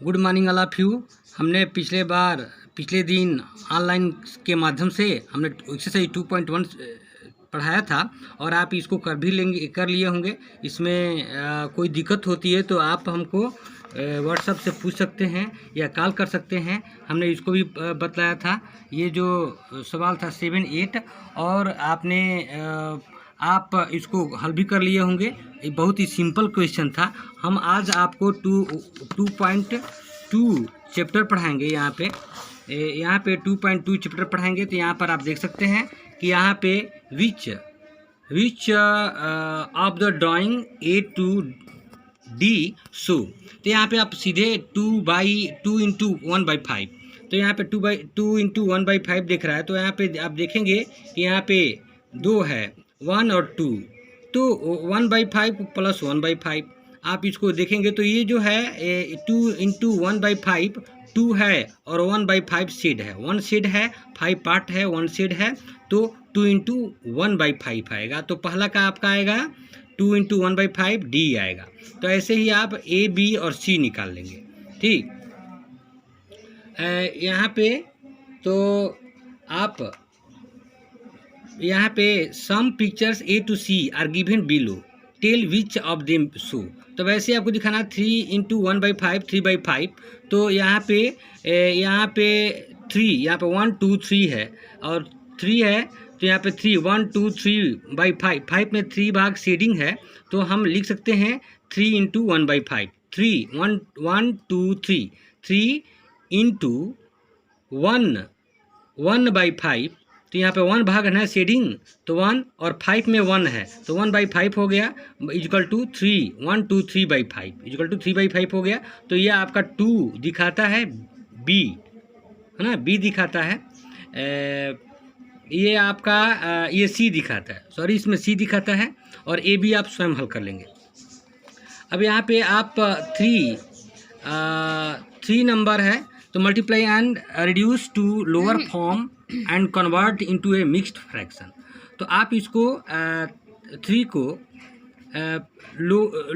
Good morning all of you. हमने पिछले दिन ऑनलाइन के माध्यम से हमने एक्सरसाइज 2.1 पढ़ाया था और आप इसको कर लिए होंगे। इसमें कोई दिक्कत होती है तो आप हमको व्हाट्सएप से पूछ सकते हैं या कॉल कर सकते हैं। हमने इसको भी बतलाया था। ये जो सवाल था 7, 8 और आप इसको हल भी कर लिए होंगे। ये बहुत ही सिंपल क्वेश्चन था। हम आज आपको 2.2 चैप्टर पढ़ाएंगे। यहाँ पे 2.2 चैप्टर पढ़ाएंगे। तो यहाँ पर आप देख सकते हैं कि यहाँ पे which of the drawing A to D show. तो यहाँ पे आप सीधे 2 इंटू 1/5, तो यहाँ पे 2 इंटू 1/5 दिख रहा है। तो यहाँ पे आप देखेंगे कि यहाँ पे 2 है, 1 और 2, तो 1/5 प्लस 1/5 आप इसको देखेंगे तो ये जो है 2 इंटू 1/5 2 है और 1/5 शेड है। 1 शेड है, 5 पार्ट है, 1 शेड है, तो 2 इंटू 1/5 आएगा। तो पहला का आपका आएगा 2 इंटू 1/5 D आएगा। तो ऐसे ही आप A, B और C निकाल लेंगे। ठीक, यहाँ पे तो आप यहाँ पे some pictures A to C are given below, tell which of them show. तो वैसे आपको दिखाना 3 इंटू 1/5 3/5। तो यहाँ पे 3, यहाँ पे 1 2 3 है और 3 है, तो यहाँ पे 3 1 2 3/5, 5 में 3 भाग शेडिंग है। तो हम लिख सकते हैं 3 इंटू 1/5, 3 1 1 2 3 3 इंटू 1/5। तो यहाँ पे 1 भाग है ना शेडिंग, तो 1 और 5 में 1 है, तो 1/5 हो गया इक्वल टू 3 1 2 3/5 इक्वल टू 3/5 हो गया। तो ये आपका 2 दिखाता है B, है ना, B दिखाता है। ये आपका ये C दिखाता है, सॉरी इसमें C दिखाता है और A B आप स्वयं हल कर लेंगे। अब यहाँ पे आप 3 नंबर है, तो multiply and reduce to lower form and convert into a mixed fraction. तो आप इसको 3 को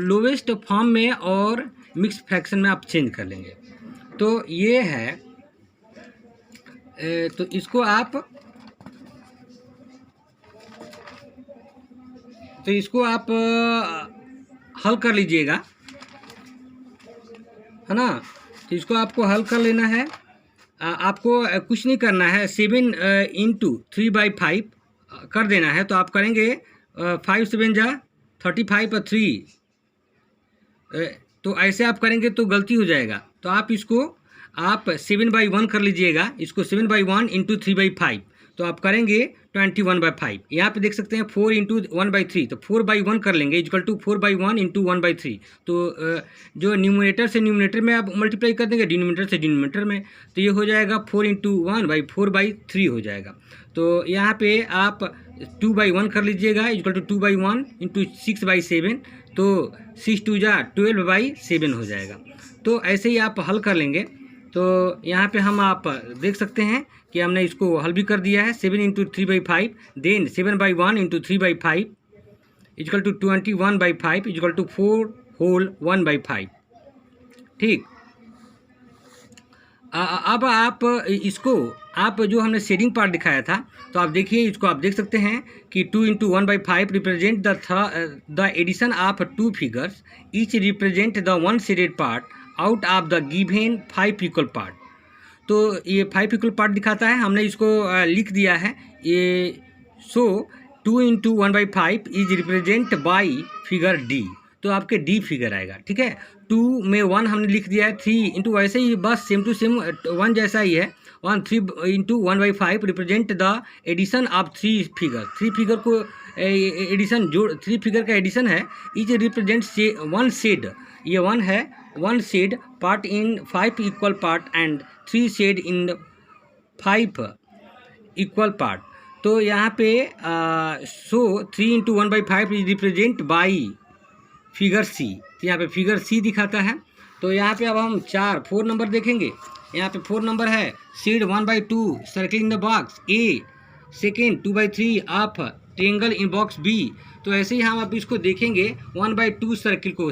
लोवेस्ट फॉर्म में और मिक्स्ड फ्रैक्शन में आप चेंज कर लेंगे। तो ये है, तो इसको आप हल कर लीजिएगा, है ना। तो इसको आपको हल कर लेना है। आपको कुछ नहीं करना है, 7 इंटू 3/5 कर देना है। तो आप करेंगे 5 7 जा 35 और 3, तो ऐसे आप करेंगे तो गलती हो जाएगा। तो आप इसको 7/1 कर लीजिएगा। इसको 7/1 इंटू 3/5, तो आप करेंगे 21/5। यहाँ पे देख सकते हैं 4 इंटू 1/3, तो 4/1 कर लेंगे इक्वल टू 4/1 इंटू 1/3। तो जो न्यूमरेटर से न्यूमरेटर में आप मल्टीप्लाई कर देंगे, डिनोमिनेटर से डिनोमिनेटर में, तो ये हो जाएगा 4 इंटू 1/4/3 हो जाएगा। तो यहाँ पे आप 2/1 कर लीजिएगा इक्वल टू 2/1 इंटू 6/7, तो 6 2 जा 12/7 हो जाएगा। तो ऐसे ही आप हल कर लेंगे। तो यहाँ पे आप देख सकते हैं कि हमने इसको हल भी कर दिया है। 7 into 3/5 then 7/1 into 3/5 equal to 21/5 equal to 4 whole 1/5। ठीक, अब आप इसको जो हमने शेडिंग पार्ट दिखाया था, तो आप देखिए इसको आप देख सकते हैं कि 2 into 1/5 represent the addition of 2 figures, each represent the 1 shaded part out of the given 5 equal part. तो ये 5 इक्वल पार्ट दिखाता है, हमने इसको लिख दिया है ये। सो 2 into 1/5 is represent by figure D, तो आपके D फिगर आएगा। ठीक है, 2 में 1 हमने लिख दिया है, 3 इंटू वैसे ही बस सेम टू सेम 1 जैसा ही है। 3 into 1/5 represent the addition of 3 figure. 3 figure को एडिशन, जो 3 फिगर का एडिशन है, इज रिप्रेजेंट 1 शेड। ये 1 है, 1 shade part in 5 equal part and 3 shade in 5 equal part. तो यहाँ पे 3 into 1/5 is represent by figure C। तो यहाँ पे फिगर C दिखाता है। तो यहाँ पे अब हम 4 नंबर देखेंगे। यहाँ पे 4 नंबर है, shade 1/2 circle in the box A, second 2/3 of triangle in box B। तो ऐसे ही हम अब इसको देखेंगे 1/2 सर्किल को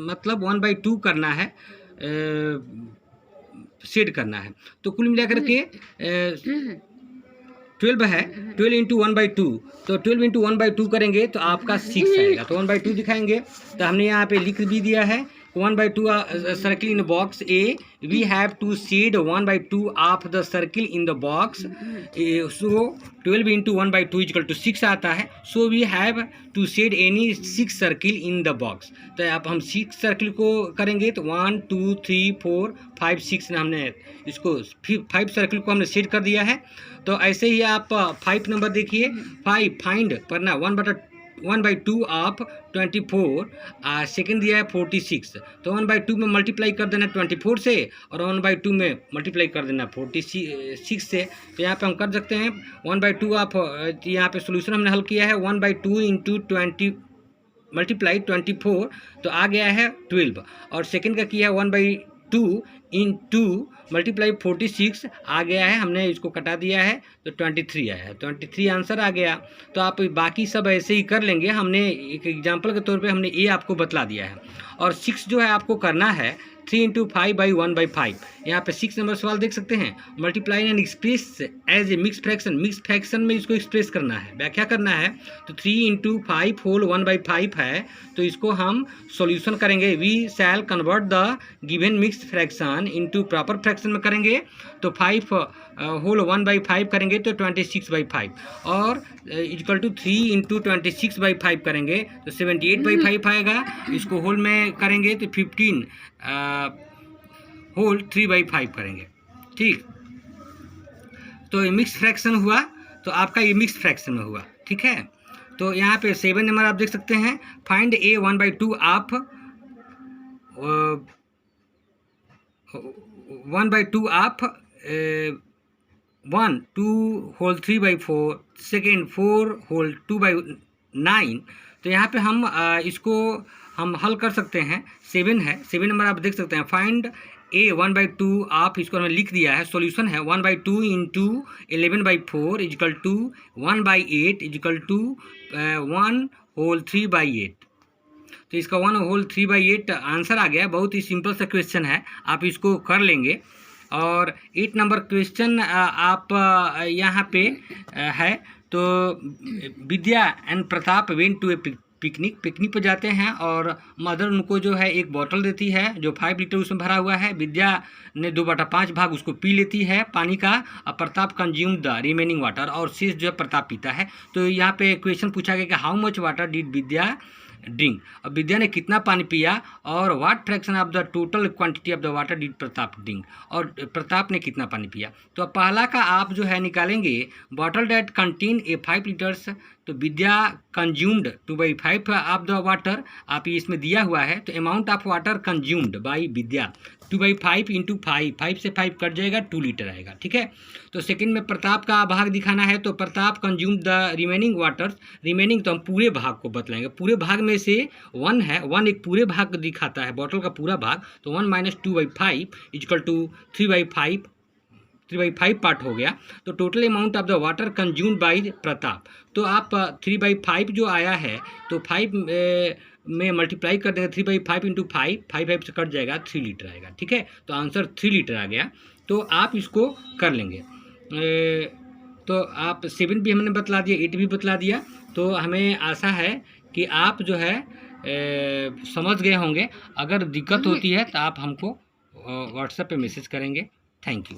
मतलब 1/2 करना है। सेट करना है। तो कुल मिलाकर के 12 है, 12 इंटू 1/2, तो 12 इंटू 1/2 करेंगे तो आपका 6 आएगा। तो 1/2 दिखाएंगे, तो हमने यहाँ पे लिख भी दिया है 1/2 circle in box A, we have to shade 1/2 of the circle in the box, so 12 into 1/2 equal to 6 आता है। So we have to shade any 6 circle in the box. तो आप हम 6 सर्किल को करेंगे तो 1 2 3 4 5 6 हमने इसको 5 सर्किल को हमने शेड कर दिया है। तो ऐसे ही आप 5 नंबर देखिए, 5 फाइंड करना 1/2 ऑफ 24, सेकेंड दिया है 46, तो 1/2 में मल्टीप्लाई कर देना 24 से और 1/2 में मल्टीप्लाई कर देना 46 से। तो यहाँ पे हम कर सकते हैं 1/2 ऑफ, यहाँ पे सोल्यूशन हमने हल किया है 1/2 इंटू 20 मल्टीप्लाई 24, तो आ गया है 12, और सेकेंड का किया है 1/2 इंटू मल्टीप्लाई 46 आ गया है, हमने इसको कटा दिया है तो 23 आया है, 23 आंसर आ गया। तो आप बाकी सब ऐसे ही कर लेंगे, हमने एक एग्जांपल के तौर पे हमने ये आपको बतला दिया है। और 6 जो है आपको करना है 3 इंटू 5/1/5। यहाँ पे 6 नंबर सवाल देख सकते हैं, multiply and express as a mix fraction, mix fraction में इसको एक्सप्रेस करना है, व्याख्या करना है। तो 3 इंटू 5 होल 1/5 है, तो इसको हम सॉल्यूशन करेंगे, we shall convert the given mix fraction into proper fraction में करेंगे। तो 5 होल 1/5 करेंगे तो 26/5, और इक्वल टू 3 इंटू 26/5 करेंगे तो 78/5 आएगा। इसको होल में करेंगे तो 15 होल 3/5 करेंगे, ठीक। तो ये मिक्स फ्रैक्शन हुआ, तो आपका ये मिक्स फ्रैक्शन में हुआ, ठीक है। तो यहाँ पे 7 नंबर आप देख सकते हैं, find a 1/2 of 1/2 of 1 2 whole 3/4, second 4 whole 2/9। तो यहाँ पे हम इसको हम हल कर सकते हैं, 7 है, 7 नंबर आप देख सकते हैं, फाइंड ए 1/2 ऑफ, इसको हमने लिख दिया है, सॉल्यूशन है 1/2 into 11/4 is equal to 1/8 is equal to 1 whole 3/8। तो इसका 1 होल 3/8 आंसर आ गया। बहुत ही सिंपल सा क्वेश्चन है, आप इसको कर लेंगे। और 8 नंबर क्वेश्चन आप यहाँ पे है, तो Vidya and Pratap went to a picnic पर जाते हैं, और मदर उनको जो है एक बॉटल देती है जो 5 लीटर उसमें भरा हुआ है। विद्या ने 2/5 भाग उसको पी लेती है पानी का, और Pratap consume the remaining water, और शेष जो है प्रताप पीता है। तो यहाँ पे क्वेश्चन पूछा गया कि how much water did Vidya drink, अब विद्या ने कितना पानी पिया, और what fraction of the total quantity of the water did Pratap drink, और प्रताप ने कितना पानी पिया। तो पहला का आप जो है निकालेंगे, bottle that contain a 5 litres, तो विद्या कंज्यूम्ड 2/5 ऑफ द वाटर, आप इसमें दिया हुआ है, तो amount of water consumed by Vidya 2/5 into 5 से 5 कट जाएगा, 2 लीटर आएगा, ठीक है। तो सेकंड में प्रताप का भाग दिखाना है, तो Pratap consume the remaining water, remaining तो हम पूरे भाग को बतलाएंगे, पूरे भाग में से 1 है, 1 एक पूरे भाग दिखाता है, बॉटल का पूरा भाग, तो 1 - 2/5 इक्वल टू 3/5 पार्ट हो गया। तो total amount of the water consumed by Pratap, तो आप 3/5 जो आया है, तो 5 में मल्टीप्लाई कर देंगे, 3/5 इंटू 5 से कट जाएगा, 3 लीटर आएगा, ठीक है। तो आंसर 3 लीटर आ गया। तो आप इसको कर लेंगे। तो आप 7 भी हमने बतला दिया, 8 भी बतला दिया। तो हमें आशा है कि आप जो है समझ गए होंगे। अगर दिक्कत होती है तो आप हमको व्हाट्सएप पे मैसेज करेंगे। Thank you.